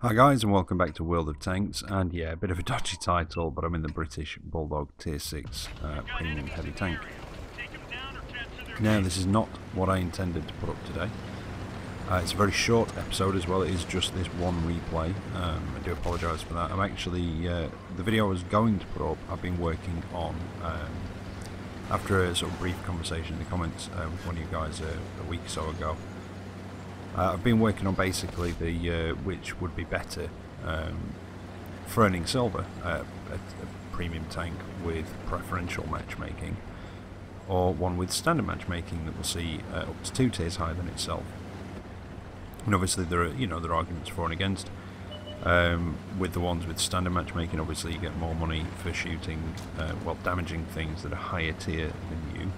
Hi guys and welcome back to World of Tanks, and yeah, a bit of a dodgy title, but I'm in the British Bulldog Tier 6 Premium Heavy Tank. Now this is not what I intended to put up today. It's a very short episode as well, it is just this one replay. I do apologise for that. I'm actually, the video I was going to put up, I've been working on, after a sort of brief conversation in the comments with one of you guys a week or so ago. I've been working on basically the which would be better for earning silver, a premium tank with preferential matchmaking, or one with standard matchmaking that will see up to 2 tiers higher than itself. And obviously there are there are arguments for and against. With the ones with standard matchmaking, obviously you get more money for shooting, well, damaging things that are higher tier than you.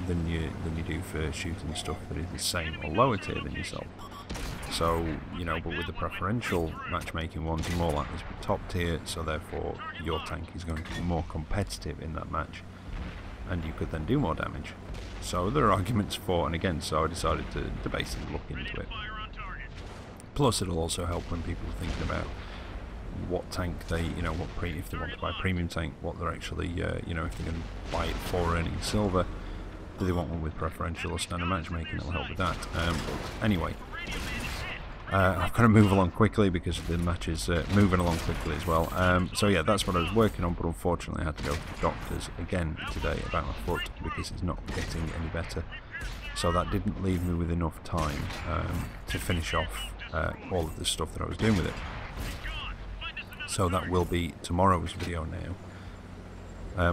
Than you do for shooting stuff that is the same or lower tier than yourself. So, but with the preferential matchmaking ones, you're more likely to be top tier, so therefore your tank is going to be more competitive in that match, and you could then do more damage. So there are arguments for and against, so I decided to basically look into it. Plus it'll also help when people are thinking about what tank they, if they want to buy a premium tank, what they're actually, if they're going to buy it for earning silver, do they want one with preferential or standard matchmaking? It'll help with that. But anyway, I've got to move along quickly because the match is moving along quickly as well. So yeah, that's what I was working on, but unfortunately I had to go to the doctors again today about my foot because it's not getting any better. So that didn't leave me with enough time to finish off all of the stuff that I was doing with it. So that will be tomorrow's video now.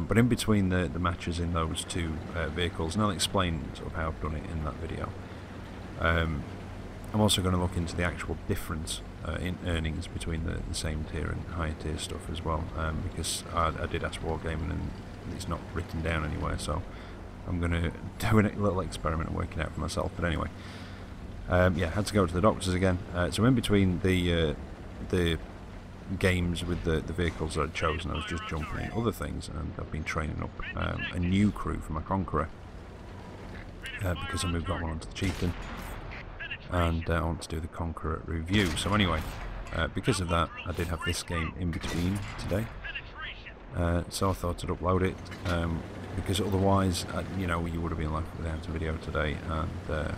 But in between the matches in those two vehicles, and I'll explain sort of how I've done it in that video, I'm also going to look into the actual difference in earnings between the same tier and higher tier stuff as well, because I did ask Wargaming and it's not written down anywhere, so I'm going to do a little experiment and work it out for myself. But anyway, yeah, had to go to the doctors again. So in between the games with the vehicles that I'd chosen, I was just jumping in other things, and I've been training up a new crew for my Conqueror because I moved that one onto the Chieftain, and I want to do the Conqueror review. So anyway, because of that, I did have this game in between today, so I thought I'd upload it because otherwise, you would have been left without a video today, and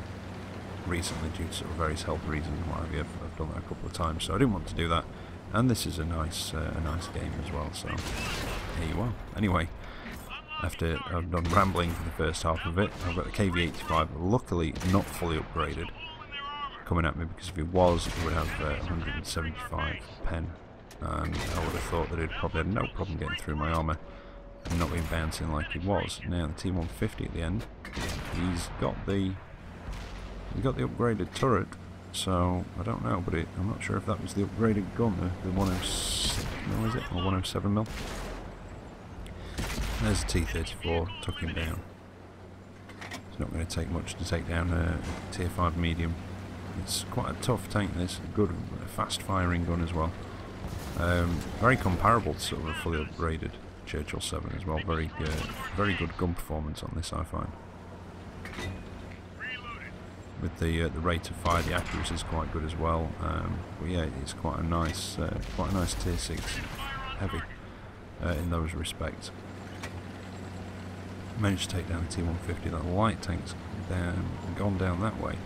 recently, due to sort of various health reasons and what have you, I've done that a couple of times, so I didn't want to do that. And this is a nice game as well, so here you are. Anyway, after I've done rambling for the first half of it, I've got the KV-85, luckily not fully upgraded, coming at me, because if it was, it would have 175 pen, and I would have thought that it probably had no problem getting through my armour and not being bouncing like it was. Now the T-150 at the end, he's got the upgraded turret. So, I don't know, but I'm not sure if that was the upgraded gun, the 106mm, is it? Or 107mm? There's a T-34, took him down. It's not going to take much to take down a tier 5 medium. It's quite a tough tank, this. A good, fast-firing gun as well. Very comparable to sort of a fully upgraded Churchill 7 as well. Very good gun performance on this, I find. With the rate of fire, the accuracy is quite good as well. But yeah, it's quite a nice tier 6 heavy in those respects. Managed to take down the T-150. That light tank's gone down that way,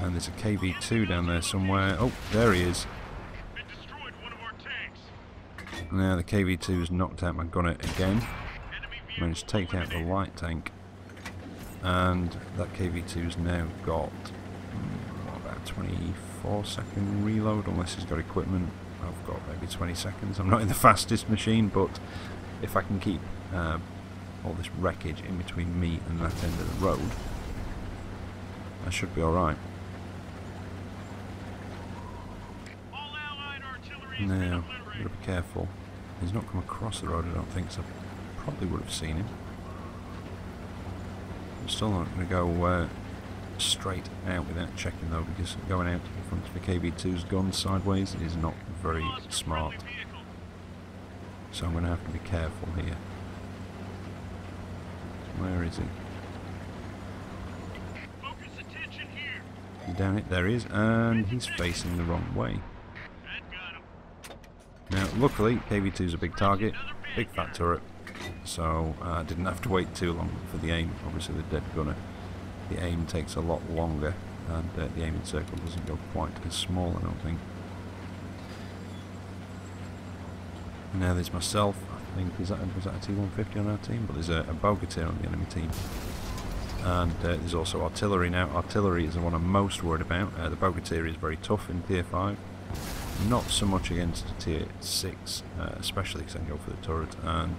and there's a KV-2 down there somewhere. Oh, there he is. Now the KV-2's knocked out my gunner again. Managed to take out the light tank. And that KV-2's now got about 24-second reload, unless he's got equipment. I've got maybe 20 seconds. I'm not in the fastest machine, but if I can keep all this wreckage in between me and that end of the road, I should be alright. Now, I've got to be careful. He's not come across the road, I don't think, so I probably would have seen him. I'm still not going to go straight out without checking though, because going out in front of the KV-2's gun sideways is not very smart. So I'm going to have to be careful here. Where is he? Down it, there he is, and he's facing the wrong way. Now, luckily, KV2 is a big target, big fat turret, so I didn't have to wait too long for the aim. Obviously, the dead gunner, the aim takes a lot longer, and the aiming circle doesn't go quite as small, I don't think. Now there's myself. I think was that a T-150 on our team, but there's a Bogatyr on the enemy team. And there's also artillery now. Artillery is the one I'm most worried about. The Bogatyr is very tough in tier 5. Not so much against tier 6, especially because I can go for the turret. And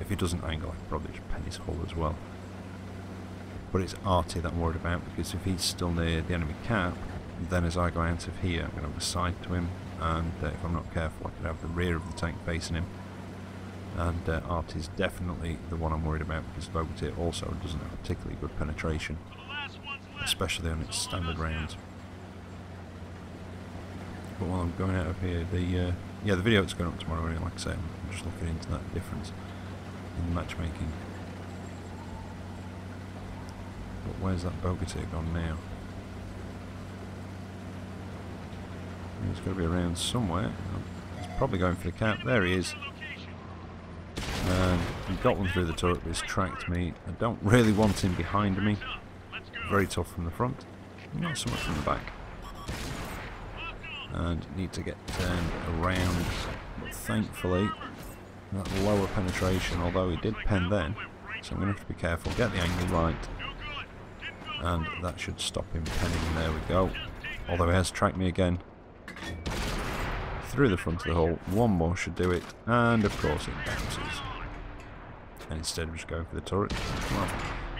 if he doesn't angle, I can probably just pen his hull as well. But it's arty that I'm worried about, because if he's still near the enemy cap, then as I go out of here, I'm going to have a side to him. And if I'm not careful, I could have the rear of the tank facing him. And Art is definitely the one I'm worried about, because Bogatyr also doesn't have particularly good penetration, especially on its standard rounds. But while I'm going out of here, the video that's going up tomorrow, anyway, like I say, I'm just looking into that difference in the matchmaking. But where's that Bogatyr gone now? He's got to be around somewhere. He's probably going for the cap. There he is. And he got one through the turret, but he's tracked me. I don't really want him behind me. Very tough from the front, not so much from the back. And need to get turned around, but thankfully that lower penetration, although he did pen then, so I'm going to have to be careful, get the angle right, and that should stop him penning. There we go. Although he has tracked me again. Through the front of the hull, one more should do it, and of course it bounces. And instead of just going for the turret, well,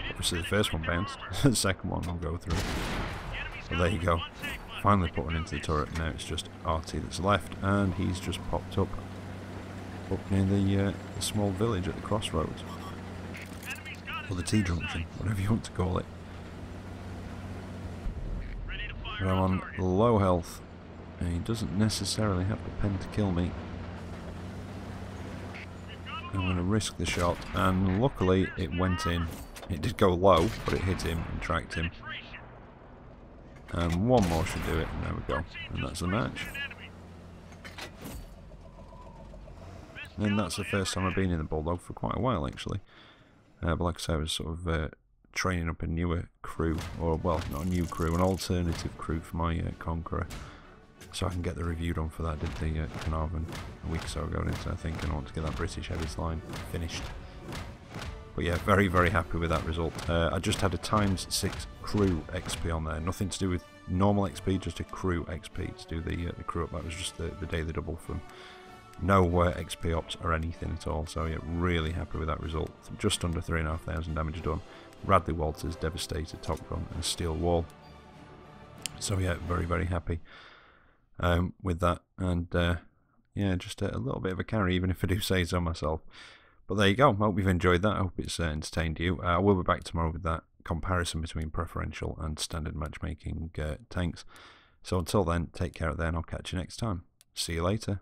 obviously the first one bounced, the second one will go through. So there you go, finally put one into the turret. Now it's just Artie that's left, and he's just popped up near the small village at the crossroads, or the T-junction, whatever you want to call it. But I'm on low health. And he doesn't necessarily have the pen to kill me. I'm going to risk the shot, and luckily it went in. It did go low, but it hit him and tracked him. And one more should do it, and there we go. And that's the match. And that's the first time I've been in the Bulldog for quite a while, actually. But like I say, I was sort of training up a newer crew, or well, not a new crew, an alternative crew for my Conqueror. So I can get the review done for that. Did the Carnarvon a week or so ago, I think, and I want to get that British Heavies line finished. But yeah, very, very happy with that result. I just had a ×6 crew XP on there. Nothing to do with normal XP, just a crew XP to do the crew up. That was just the daily double from no XP ops or anything at all. So yeah, really happy with that result. Just under 3,500 damage done. Radley Walters, Devastator, Top Gun and Steel Wall. So yeah, very, very happy with that. And yeah, just a little bit of a carry, even if I do say so myself. But there you go. I hope you've enjoyed that. I hope it's entertained you. I will be back tomorrow with that comparison between preferential and standard matchmaking tanks. So until then, take care out there, and I'll catch you next time. See you later.